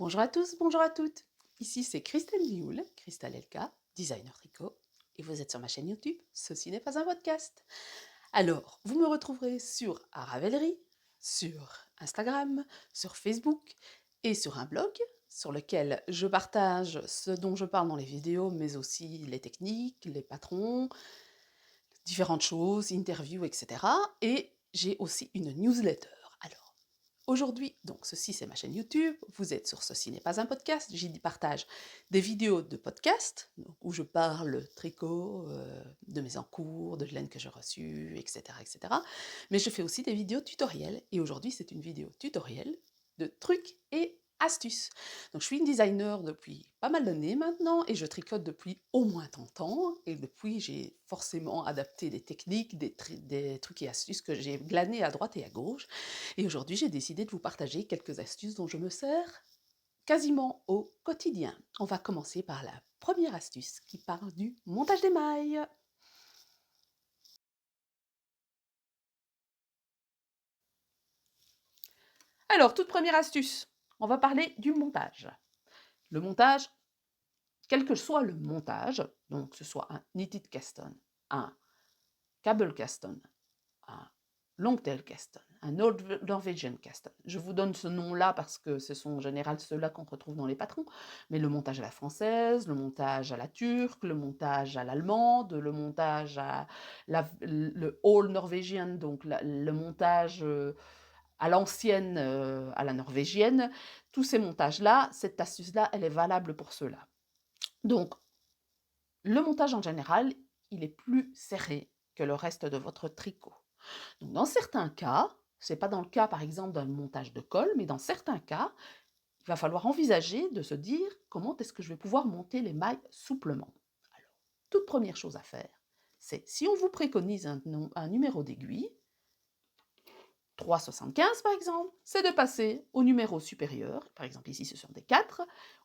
Bonjour à tous, bonjour à toutes. Ici c'est Christelle Lioul, Christelle Elka, designer tricot, et vous êtes sur ma chaîne YouTube. Ceci n'est pas un podcast. Alors, vous me retrouverez sur Aravellerie, sur Instagram, sur Facebook et sur un blog sur lequel je partage ce dont je parle dans les vidéos, mais aussi les techniques, les patrons, différentes choses, interviews, etc. Et j'ai aussi une newsletter. Alors, aujourd'hui, donc ceci c'est ma chaîne YouTube, vous êtes sur Ceci n'est pas un podcast, j'y partage des vidéos de podcast, donc, où je parle tricot, de mes encours, de laine que j'ai reçue, etc., etc. Mais je fais aussi des vidéos tutoriels, et aujourd'hui c'est une vidéo tutoriel de trucs et astuces. Donc je suis une designer depuis pas mal d'années maintenant, et je tricote depuis au moins 30 ans, et depuis j'ai forcément adapté des techniques, des trucs et astuces que j'ai glanés à droite et à gauche, et aujourd'hui, j'ai décidé de vous partager quelques astuces dont je me sers quasiment au quotidien. On va commencer par la première astuce qui parle du montage des mailles. Alors, toute première astuce, on va parler du montage. Le montage, quel que soit le montage, donc que ce soit un knitted caston, un cable caston, un Longtail Caston, un Old Norwegian Caston. Je vous donne ce nom-là parce que ce sont en général ceux-là qu'on retrouve dans les patrons, mais le montage à la française, le montage à la turque, le montage à l'allemande, le montage à le Old Norwegian, donc le montage à l'ancienne, à la norvégienne. Tous ces montages-là, cette astuce-là, elle est valable pour ceux-là. Donc, le montage en général, il est plus serré que le reste de votre tricot. Donc, dans certains cas, c'est pas dans le cas par exemple d'un montage de col, mais dans certains cas, il va falloir envisager de se dire comment est-ce que je vais pouvoir monter les mailles souplement. Alors, toute première chose à faire, c'est si on vous préconise un numéro d'aiguille, 3,75 par exemple, c'est de passer au numéro supérieur, par exemple ici ce sont des 4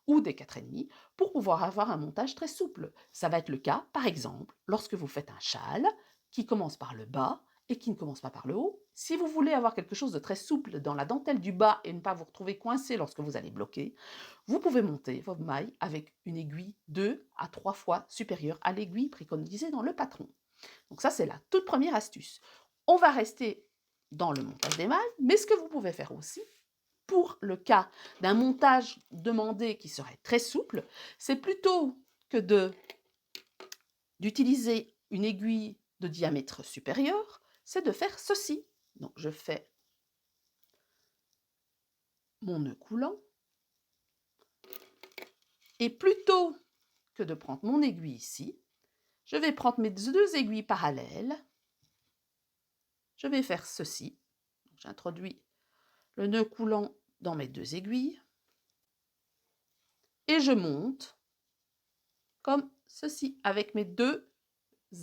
ou des 4,5, pour pouvoir avoir un montage très souple. Ça va être le cas, par exemple, lorsque vous faites un châle qui commence par le bas et qui ne commence pas par le haut. Si vous voulez avoir quelque chose de très souple dans la dentelle du bas et ne pas vous retrouver coincé lorsque vous allez bloquer, vous pouvez monter votre maille avec une aiguille 2 à 3 fois supérieure à l'aiguille préconisée dans le patron. Donc ça, c'est la toute première astuce. On va rester dans le montage des mailles, mais ce que vous pouvez faire aussi, pour le cas d'un montage demandé qui serait très souple, c'est plutôt que d'utiliser une aiguille de diamètre supérieur, c'est de faire ceci. Donc je fais mon nœud coulant, et plutôt que de prendre mon aiguille ici, je vais prendre mes deux aiguilles parallèles, je vais faire ceci. J'introduis le nœud coulant dans mes deux aiguilles, et je monte comme ceci avec mes deux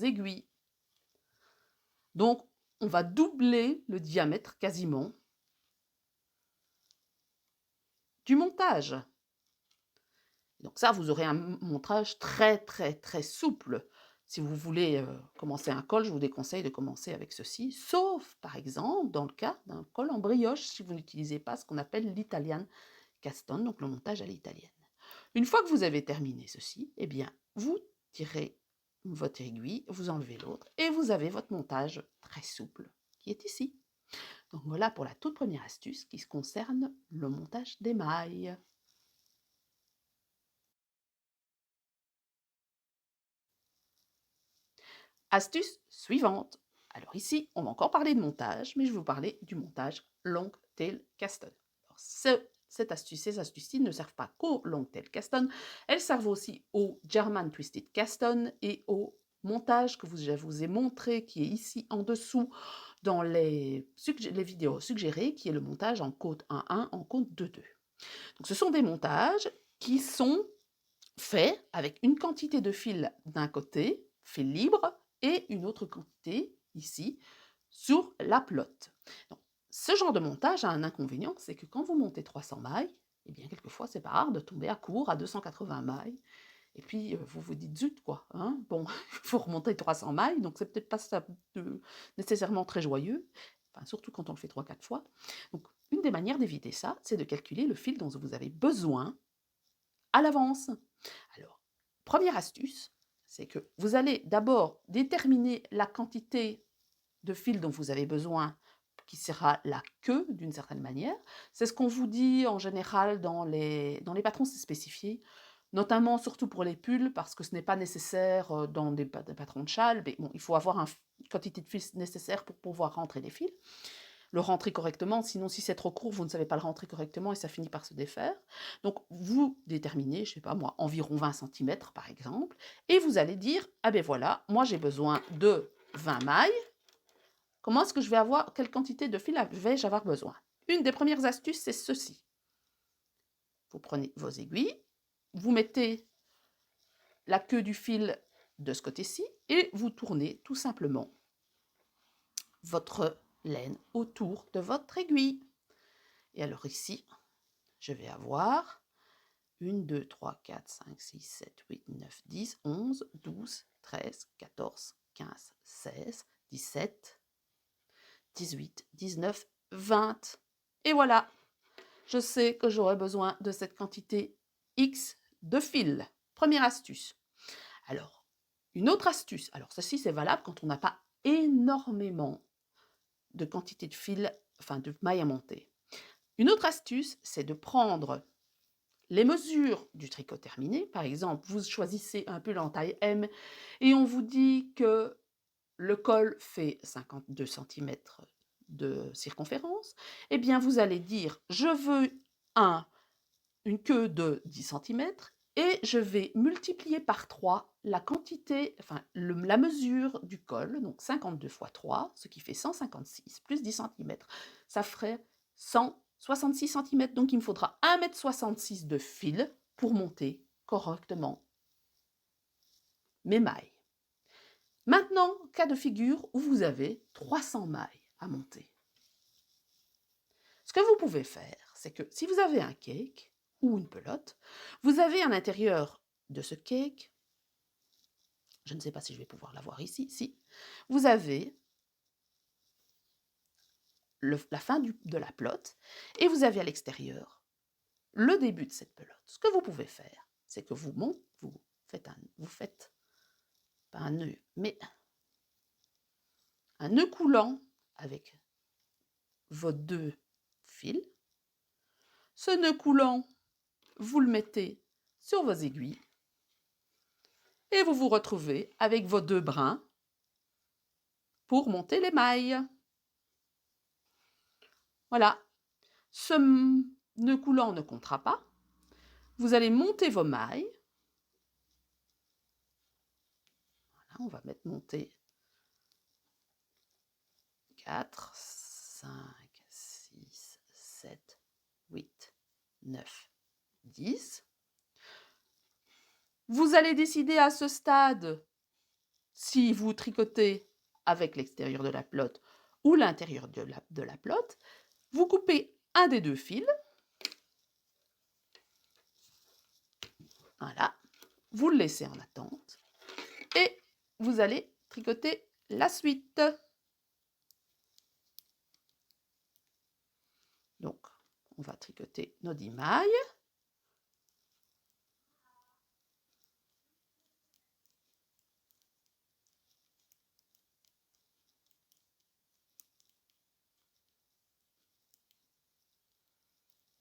aiguilles. Donc, on va doubler le diamètre quasiment du montage. Donc ça, vous aurez un montage très très très souple. Si vous voulez commencer un col, je vous déconseille de commencer avec ceci, sauf par exemple dans le cas d'un col en brioche, si vous n'utilisez pas ce qu'on appelle l'Italian Caston, donc le montage à l'italienne. Une fois que vous avez terminé ceci, eh bien, vous tirez votre aiguille, vous enlevez l'autre, et vous avez votre montage très souple qui est ici. Donc voilà pour la toute première astuce qui concerne le montage des mailles. Astuce suivante. Alors ici, on va encore parler de montage, mais je vais vous parler du montage long tail caston. Alors, cette astuce, ces astuces-ci ne servent pas qu'au long tail caston, elles servent aussi au German twisted caston et au montage que je vous ai montré, qui est ici en dessous dans les vidéos suggérées, qui est le montage en côte 1-1, en côte 2-2. Donc ce sont des montages qui sont faits avec une quantité de fil d'un côté, fil libre, et une autre quantité, ici, sur la pelote. Donc, ce genre de montage a un inconvénient, c'est que quand vous montez 300 mailles, eh bien, quelquefois, c'est pas rare de tomber à court à 280 mailles, et puis vous vous dites zut, quoi, hein, bon, il faut remonter 300 mailles, donc c'est peut-être pas ça nécessairement très joyeux, enfin, surtout quand on le fait 3-4 fois. Donc, une des manières d'éviter ça, c'est de calculer le fil dont vous avez besoin à l'avance. Alors, première astuce, c'est que vous allez d'abord déterminer la quantité de fil dont vous avez besoin, qui sera la queue d'une certaine manière. C'est ce qu'on vous dit en général dans les patrons, c'est spécifié, notamment surtout pour les pulls, parce que ce n'est pas nécessaire dans des patrons de châle, mais bon, il faut avoir une quantité de fil nécessaire pour pouvoir rentrer les fils, le rentrer correctement, sinon si c'est trop court, vous ne savez pas le rentrer correctement et ça finit par se défaire. Donc vous déterminez, je ne sais pas moi, environ 20 cm par exemple, et vous allez dire, ah ben voilà, moi j'ai besoin de 20 mailles. Comment est-ce que je vais avoir, quelle quantité de fil vais-je avoir besoin? Une des premières astuces, c'est ceci. Vous prenez vos aiguilles, vous mettez la queue du fil de ce côté-ci et vous tournez tout simplement votre laine autour de votre aiguille. Et alors ici, je vais avoir 1, 2, 3, 4, 5, 6, 7, 8, 9, 10, 11, 12, 13, 14, 15, 16, 17, 18, 19, 20. Et voilà, je sais que j'aurai besoin de cette quantité X de fil. Première astuce. Alors, une autre astuce. Alors, ceci, c'est valable quand on n'a pas énormément de quantité de fil, enfin de mailles à monter. Une autre astuce, c'est de prendre les mesures du tricot terminé. Par exemple, vous choisissez un pull en taille M et on vous dit que le col fait 52 cm de circonférence. Eh bien, vous allez dire, je veux une queue de 10 cm et je vais multiplier par 3 la quantité, enfin la mesure du col, donc 52 fois 3, ce qui fait 156, plus 10 cm, ça ferait 166 cm, donc il me faudra 1,66 m de fil pour monter correctement mes mailles. Maintenant, cas de figure où vous avez 300 mailles à monter. Ce que vous pouvez faire, c'est que si vous avez un cake ou une pelote, vous avez à l'intérieur de ce cake, je ne sais pas si je vais pouvoir l'avoir ici, si, vous avez la fin de la pelote et vous avez à l'extérieur le début de cette pelote. Ce que vous pouvez faire, c'est que vous faites pas un nœud, mais un nœud coulant avec vos deux fils. Ce nœud coulant, vous le mettez sur vos aiguilles et vous vous retrouvez avec vos deux brins pour monter les mailles. Voilà, ce nœud coulant ne comptera pas. Vous allez monter vos mailles. Voilà, on va mettre monter 4, 5, 6, 7, 8, 9, 10. Vous allez décider à ce stade si vous tricotez avec l'extérieur de la pelote ou l'intérieur de la pelote. Vous coupez un des deux fils. Voilà, vous le laissez en attente et vous allez tricoter la suite. Donc, on va tricoter nos 10 mailles.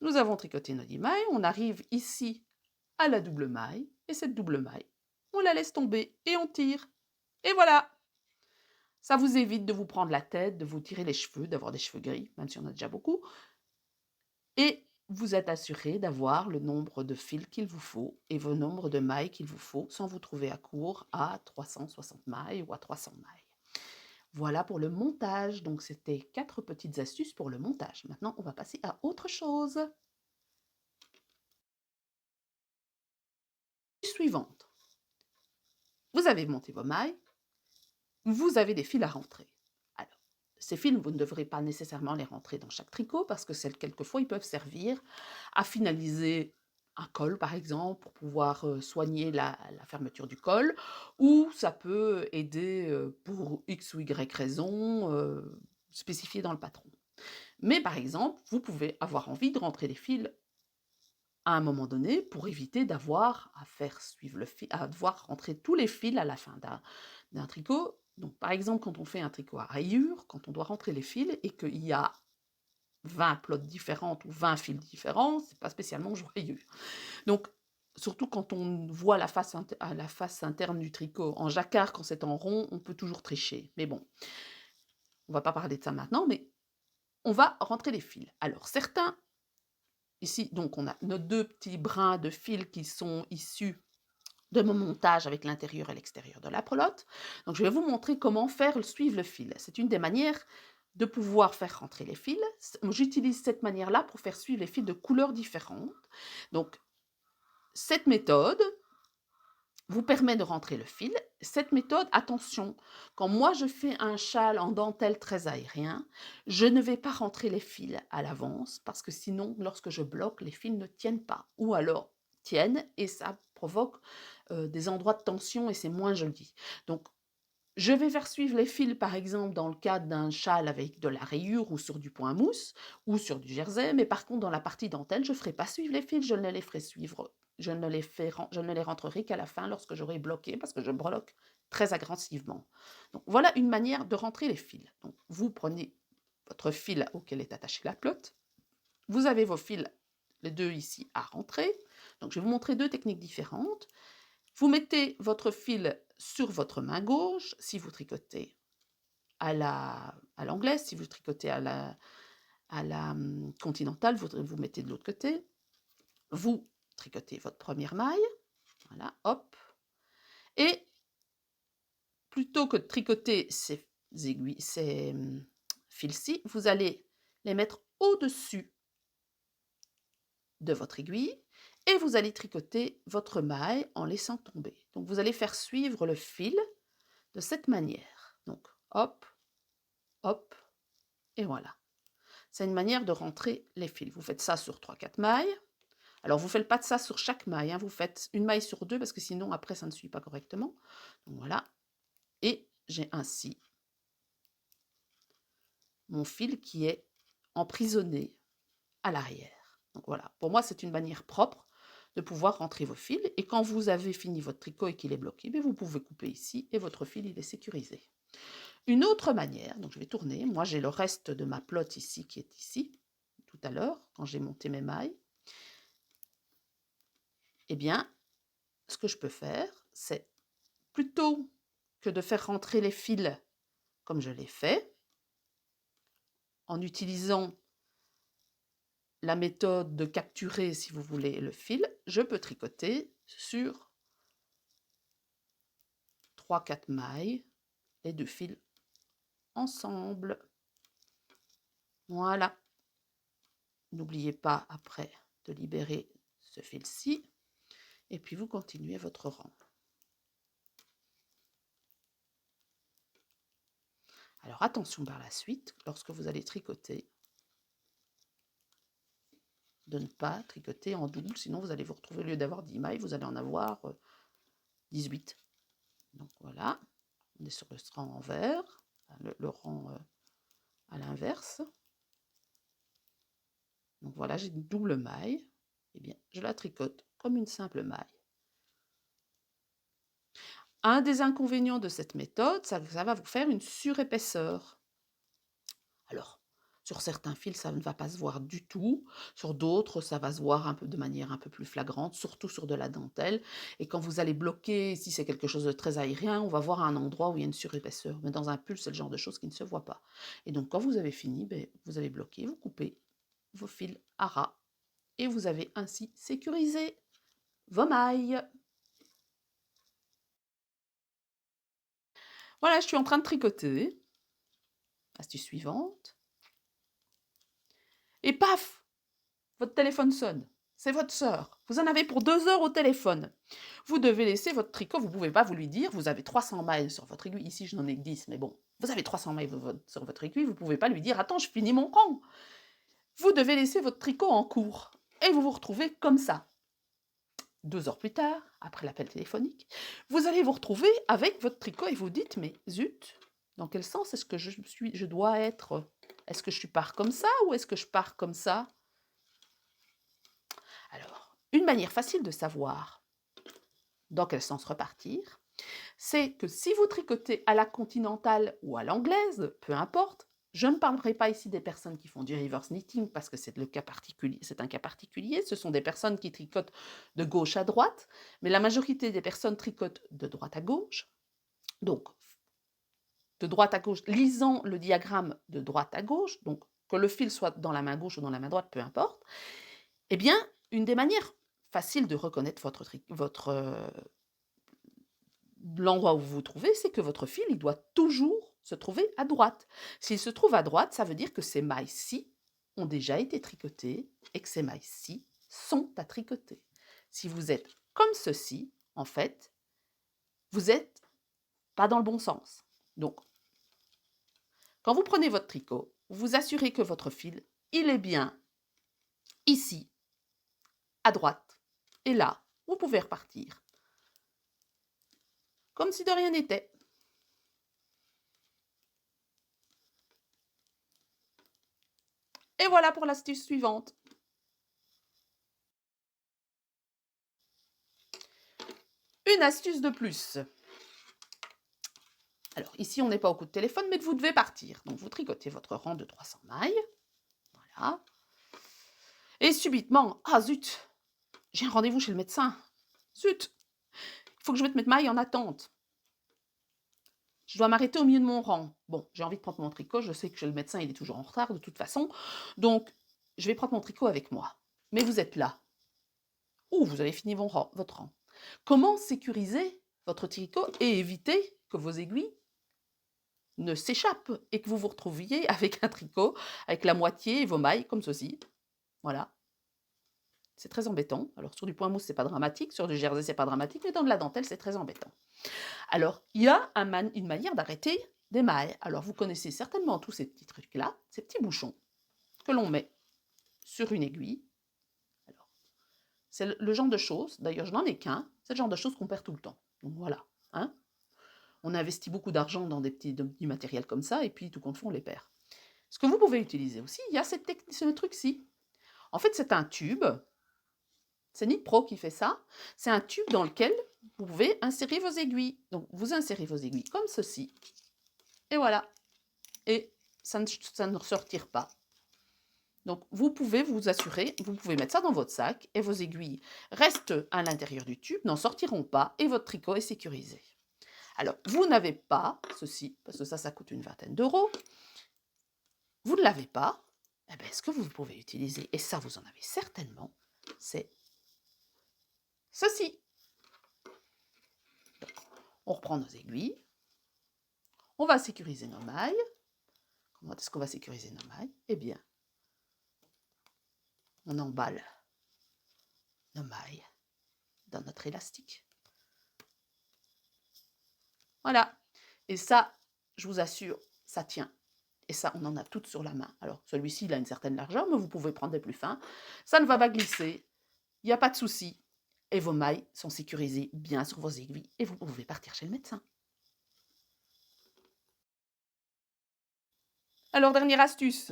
Nous avons tricoté nos 10 mailles, on arrive ici à la double maille, et cette double maille, on la laisse tomber et on tire. Et voilà! Ça vous évite de vous prendre la tête, de vous tirer les cheveux, d'avoir des cheveux gris, même si on a déjà beaucoup. Et vous êtes assuré d'avoir le nombre de fils qu'il vous faut et le nombre de mailles qu'il vous faut sans vous trouver à court à 360 mailles ou à 300 mailles. Voilà pour le montage. Donc, c'était 4 petites astuces pour le montage. Maintenant, on va passer à autre chose. Suivante. Vous avez monté vos mailles. Vous avez des fils à rentrer. Alors, ces fils, vous ne devrez pas nécessairement les rentrer dans chaque tricot parce que quelquefois, ils peuvent servir à finaliser un col, par exemple, pour pouvoir soigner la fermeture du col, ou ça peut aider pour X ou Y raison spécifiée dans le patron. Mais par exemple, vous pouvez avoir envie de rentrer les fils à un moment donné pour éviter d'avoir à faire suivre le fil, à devoir rentrer tous les fils à la fin d'un tricot. Donc par exemple, quand on fait un tricot à rayures, quand on doit rentrer les fils et qu'il y a 20 plots différentes ou 20 fils différents, c'est pas spécialement joyeux. Donc, surtout quand on voit la face interne du tricot. En jacquard, quand c'est en rond, on peut toujours tricher. Mais bon, on va pas parler de ça maintenant, mais on va rentrer les fils. Alors, certains, ici, donc on a nos deux petits brins de fils qui sont issus de mon montage avec l'intérieur et l'extérieur de la pelote. Donc, je vais vous montrer comment faire suivre le fil. C'est une des manières de pouvoir faire rentrer les fils. J'utilise cette manière-là pour faire suivre les fils de couleurs différentes. Donc, cette méthode vous permet de rentrer le fil. Cette méthode, attention, quand moi je fais un châle en dentelle très aérien, je ne vais pas rentrer les fils à l'avance parce que sinon, lorsque je bloque, les fils ne tiennent pas. Ou alors tiennent et ça provoque des endroits de tension et c'est moins joli. Donc, je vais faire suivre les fils, par exemple, dans le cadre d'un châle avec de la rayure ou sur du point mousse ou sur du jersey, mais par contre, dans la partie dentelle, je ne ferai pas suivre les fils, je ne les ferai suivre, je ne les rentrerai qu'à la fin lorsque j'aurai bloqué, parce que je bloque très agressivement. Donc, voilà une manière de rentrer les fils. Donc, vous prenez votre fil auquel est attachée la pelote, vous avez vos fils, les deux ici, à rentrer. Donc, je vais vous montrer deux techniques différentes. Vous mettez votre fil sur votre main gauche, si vous tricotez à l'anglaise, si vous tricotez à la continentale, vous mettez de l'autre côté. Vous tricotez votre première maille, voilà, hop. Et plutôt que de tricoter ces aiguilles, ces fils-ci, vous allez les mettre au-dessus de votre aiguille et vous allez tricoter votre maille en laissant tomber. Donc vous allez faire suivre le fil de cette manière. Donc hop, hop, et voilà. C'est une manière de rentrer les fils. Vous faites ça sur 3-4 mailles. Alors vous ne faites pas de ça sur chaque maille, hein. Vous faites une maille sur deux parce que sinon après ça ne suit pas correctement. Donc voilà. Et j'ai ainsi mon fil qui est emprisonné à l'arrière. Donc voilà, pour moi c'est une manière propre de pouvoir rentrer vos fils. Et quand vous avez fini votre tricot et qu'il est bloqué, vous pouvez couper ici et votre fil il est sécurisé. Une autre manière, donc je vais tourner, moi j'ai le reste de ma pelote ici qui est ici, tout à l'heure, quand j'ai monté mes mailles. Eh bien, ce que je peux faire, c'est plutôt que de faire rentrer les fils comme je l'ai fait, en utilisant la méthode de capturer, si vous voulez, le fil, je peux tricoter sur 3-4 mailles, les deux fils ensemble. Voilà. N'oubliez pas après de libérer ce fil-ci, et puis vous continuez votre rang. Alors attention par la suite, lorsque vous allez tricoter, de ne pas tricoter en double, sinon vous allez vous retrouver, au lieu d'avoir 10 mailles, vous allez en avoir 18. Donc voilà, on est sur le rang envers, le rang à l'inverse. Donc voilà, j'ai une double maille, et bien je la tricote comme une simple maille. Un des inconvénients de cette méthode, ça va vous faire une surépaisseur. Alors, sur certains fils, ça ne va pas se voir du tout. Sur d'autres, ça va se voir un peu de manière un peu plus flagrante, surtout sur de la dentelle. Et quand vous allez bloquer, si c'est quelque chose de très aérien, on va voir un endroit où il y a une surépaisseur. Mais dans un pull, c'est le genre de choses qui ne se voit pas. Et donc, quand vous avez fini, vous avez bloqué, vous coupez vos fils à ras. Et vous avez ainsi sécurisé vos mailles. Voilà, je suis en train de tricoter. Astuce suivante. Et paf! Votre téléphone sonne. C'est votre sœur. Vous en avez pour 2 heures au téléphone. Vous devez laisser votre tricot. Vous ne pouvez pas vous lui dire, vous avez 300 mailles sur votre aiguille. Ici, je n'en ai que 10, mais bon. Vous avez 300 mailles sur votre aiguille. Vous ne pouvez pas lui dire, attends, je finis mon rang. Vous devez laisser votre tricot en cours. Et vous vous retrouvez comme ça. 2 heures plus tard, après l'appel téléphonique, vous allez vous retrouver avec votre tricot et vous dites, mais zut, Dans quel sens est-ce que je dois être? Est-ce que je pars comme ça ou est-ce que je pars comme ça? Alors, une manière facile de savoir dans quel sens repartir, c'est que si vous tricotez à la continentale ou à l'anglaise, peu importe, je ne parlerai pas ici des personnes qui font du reverse knitting parce que c'est un cas particulier, ce sont des personnes qui tricotent de gauche à droite, mais la majorité des personnes tricotent de droite à gauche. Donc, de droite à gauche, lisant le diagramme de droite à gauche, donc que le fil soit dans la main gauche ou dans la main droite, peu importe, eh bien, une des manières faciles de reconnaître l'endroit où vous vous trouvez, c'est que votre fil, il doit toujours se trouver à droite. S'il se trouve à droite, ça veut dire que ces mailles-ci ont déjà été tricotées et que ces mailles-ci sont à tricoter. Si vous êtes comme ceci, en fait, vous n'êtes pas dans le bon sens. Donc, quand vous prenez votre tricot, vous vous assurez que votre fil, il est bien ici, à droite. Et là, vous pouvez repartir. Comme si de rien n'était. Et voilà pour l'astuce suivante. Une astuce de plus. Alors ici, on n'est pas au coup de téléphone, mais vous devez partir. Donc vous tricotez votre rang de 300 mailles. Voilà. Et subitement, ah zut, j'ai un rendez-vous chez le médecin. Zut, il faut que je mette mes mailles en attente. Je dois m'arrêter au milieu de mon rang. Bon, j'ai envie de prendre mon tricot, je sais que chez le médecin, il est toujours en retard de toute façon. Donc, je vais prendre mon tricot avec moi. Mais vous êtes là. Ou vous avez fini votre rang. Comment sécuriser votre tricot et éviter que vos aiguilles ne s'échappent et que vous vous retrouviez avec un tricot, avec la moitié et vos mailles comme ceci. Voilà. C'est très embêtant. Alors sur du point mousse, c'est pas dramatique, sur du jersey, c'est pas dramatique, mais dans de la dentelle, c'est très embêtant. Alors, il y a une manière d'arrêter des mailles. Alors, vous connaissez certainement tous ces petits trucs-là, ces petits bouchons que l'on met sur une aiguille. Alors, c'est le genre de choses, d'ailleurs, je n'en ai qu'un, c'est le genre de choses qu'on perd tout le temps. Donc voilà, hein. On investit beaucoup d'argent dans du matériel comme ça, et puis tout compte fait, on les perd. Ce que vous pouvez utiliser aussi, il y a ce truc-ci. En fait, c'est un tube. C'est Knit Pro qui fait ça. C'est un tube dans lequel vous pouvez insérer vos aiguilles. Donc, vous insérez vos aiguilles comme ceci. Et voilà. Et ça ne se retire pas. Donc, vous pouvez vous assurer, vous pouvez mettre ça dans votre sac et vos aiguilles restent à l'intérieur du tube, n'en sortiront pas et votre tricot est sécurisé. Alors, vous n'avez pas ceci, parce que ça coûte une vingtaine d'euros. Vous ne l'avez pas, eh bien, ce que vous pouvez utiliser, et ça vous en avez certainement, c'est ceci. Donc, on reprend nos aiguilles, on va sécuriser nos mailles. Comment est-ce qu'on va sécuriser nos mailles? Eh bien, on emballe nos mailles dans notre élastique. Voilà. Et ça, je vous assure, ça tient. Et ça, on en a toutes sur la main. Alors, celui-ci, il a une certaine largeur, mais vous pouvez prendre des plus fins. Ça ne va pas glisser. Il n'y a pas de souci. Et vos mailles sont sécurisées bien sur vos aiguilles. Et vous pouvez partir chez le médecin. Alors, dernière astuce.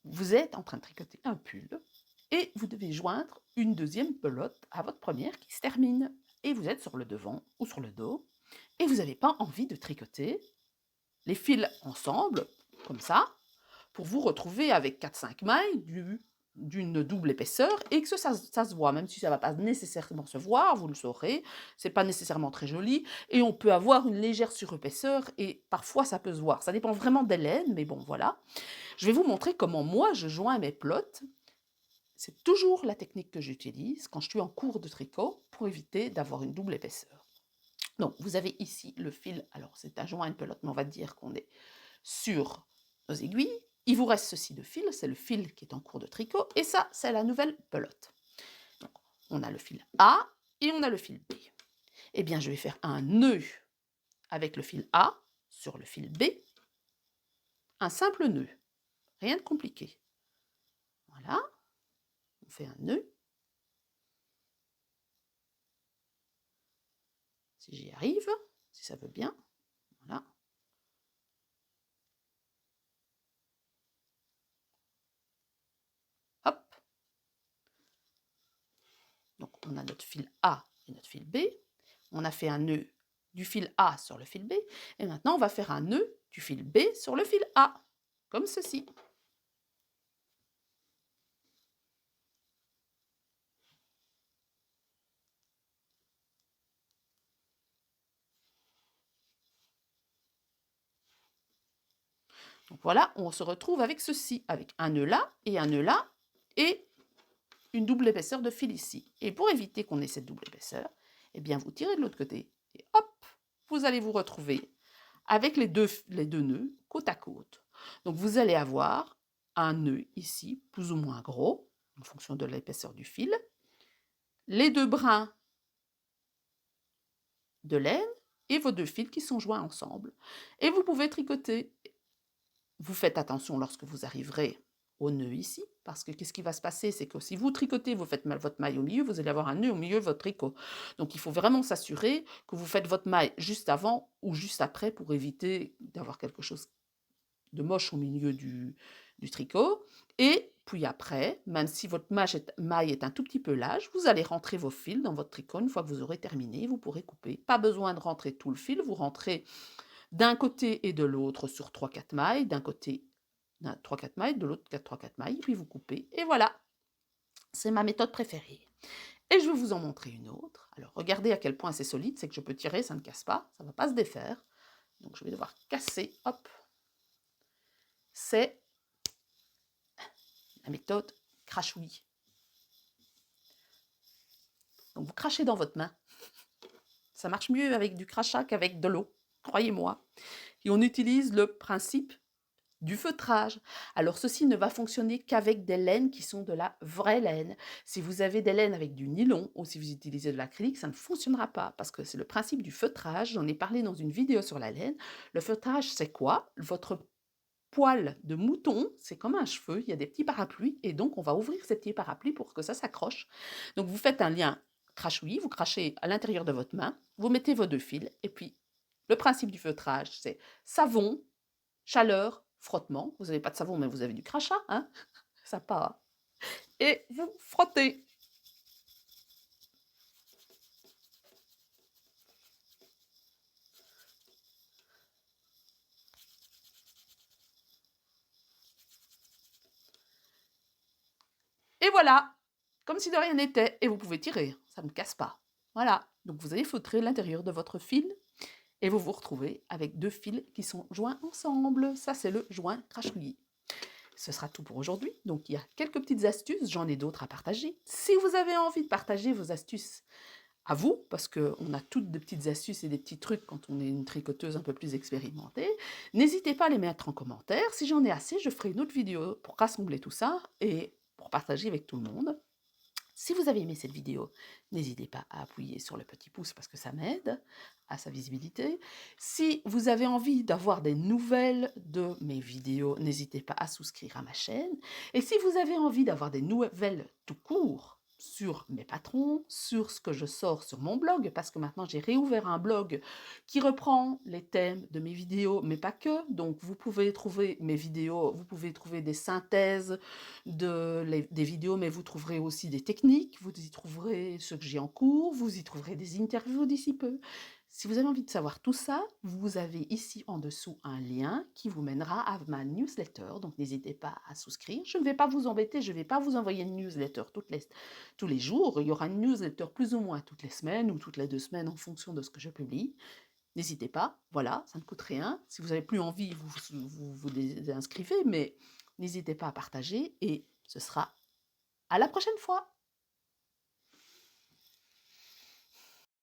Vous êtes en train de tricoter un pull et vous devez joindre une deuxième pelote à votre première qui se termine. Et vous êtes sur le devant ou sur le dos. Et vous n'avez pas envie de tricoter les fils ensemble, comme ça, pour vous retrouver avec 4-5 mailles d'une double épaisseur et que ça se voit, même si ça ne va pas nécessairement se voir, vous le saurez, c'est pas nécessairement très joli, et on peut avoir une légère surépaisseur, et parfois ça peut se voir. Ça dépend vraiment des laines, mais bon, voilà. Je vais vous montrer comment moi je joins mes plots. C'est toujours la technique que j'utilise quand je suis en cours de tricot pour éviter d'avoir une double épaisseur. Donc, vous avez ici le fil, alors c'est un joint, une pelote, mais on va dire qu'on est sur nos aiguilles. Il vous reste ceci de fil, c'est le fil qui est en cours de tricot, et ça, c'est la nouvelle pelote. Donc, on a le fil A et on a le fil B. Eh bien, je vais faire un nœud avec le fil A sur le fil B, un simple nœud, rien de compliqué. Voilà, on fait un nœud. Si j'y arrive, si ça veut bien, voilà. on a notre fil A et notre fil B. On a fait un nœud du fil A sur le fil B. Et maintenant, on va faire un nœud du fil B sur le fil A, comme ceci. Donc voilà, on se retrouve avec ceci, avec un nœud là, et une double épaisseur de fil ici. Et pour éviter qu'on ait cette double épaisseur, eh bien vous tirez de l'autre côté, et hop, vous allez vous retrouver avec les deux nœuds côte à côte. Donc vous allez avoir un nœud ici, plus ou moins gros, en fonction de l'épaisseur du fil, les deux brins de laine et vos deux fils qui sont joints ensemble. Et vous pouvez tricoter. Vous faites attention lorsque vous arriverez au nœud ici, parce que qu'est-ce qui va se passer, c'est que si vous tricotez, vous faites votre maille au milieu, vous allez avoir un nœud au milieu de votre tricot. Donc il faut vraiment s'assurer que vous faites votre maille juste avant ou juste après pour éviter d'avoir quelque chose de moche au milieu du tricot. Et puis après, même si votre maille est un tout petit peu large, vous allez rentrer vos fils dans votre tricot. Une fois que vous aurez terminé, vous pourrez couper. Pas besoin de rentrer tout le fil, vous rentrez d'un côté et de l'autre sur 3-4 mailles, d'un côté 3-4 mailles, de l'autre 3-4 mailles, puis vous coupez, et voilà. C'est ma méthode préférée. Et je vais vous en montrer une autre. Alors, regardez à quel point c'est solide, c'est que je peux tirer, ça ne casse pas, ça ne va pas se défaire. Donc, je vais devoir casser, hop. C'est la méthode crachouille. Donc, vous crachez dans votre main. Ça marche mieux avec du crachat qu'avec de l'eau, croyez-moi. Et on utilise le principe du feutrage. Alors ceci ne va fonctionner qu'avec des laines qui sont de la vraie laine. Si vous avez des laines avec du nylon ou si vous utilisez de l'acrylique, ça ne fonctionnera pas parce que c'est le principe du feutrage. J'en ai parlé dans une vidéo sur la laine. Le feutrage, c'est quoi? Votre poil de mouton, c'est comme un cheveu, il y a des petits parapluies et donc on va ouvrir ces petits parapluies pour que ça s'accroche. Donc vous faites un lien crachouillis, vous crachez à l'intérieur de votre main, vous mettez vos deux fils et puis le principe du feutrage, c'est savon, chaleur, frottement. Vous n'avez pas de savon, mais vous avez du crachat, hein? Sympa. Et vous frottez. Et voilà, comme si de rien n'était. Et vous pouvez tirer, ça ne casse pas. Voilà, donc vous allez feutrer l'intérieur de votre fil et vous vous retrouvez avec deux fils qui sont joints ensemble. Ça, c'est le joint crachouillis. Ce sera tout pour aujourd'hui. Donc, il y a quelques petites astuces, j'en ai d'autres à partager. Si vous avez envie de partager vos astuces à vous, parce qu'on a toutes de petites astuces et des petits trucs quand on est une tricoteuse un peu plus expérimentée, n'hésitez pas à les mettre en commentaire. Si j'en ai assez, je ferai une autre vidéo pour rassembler tout ça et pour partager avec tout le monde. Si vous avez aimé cette vidéo, n'hésitez pas à appuyer sur le petit pouce parce que ça m'aide à sa visibilité. Si vous avez envie d'avoir des nouvelles de mes vidéos, n'hésitez pas à souscrire à ma chaîne. Et si vous avez envie d'avoir des nouvelles tout court sur mes patrons, sur ce que je sors sur mon blog, parce que maintenant j'ai réouvert un blog qui reprend les thèmes de mes vidéos, mais pas que. Donc vous pouvez trouver mes vidéos, vous pouvez trouver des synthèses des vidéos, mais vous trouverez aussi des techniques, vous y trouverez ce que j'ai en cours, vous y trouverez des interviews d'ici peu. Si vous avez envie de savoir tout ça, vous avez ici en dessous un lien qui vous mènera à ma newsletter, donc n'hésitez pas à souscrire. Je ne vais pas vous embêter, je ne vais pas vous envoyer une newsletter tous les jours, il y aura une newsletter plus ou moins toutes les semaines ou toutes les 2 semaines en fonction de ce que je publie. N'hésitez pas, voilà, ça ne coûte rien. Si vous n'avez plus envie, vous désinscrivez, mais n'hésitez pas à partager et ce sera à la prochaine fois.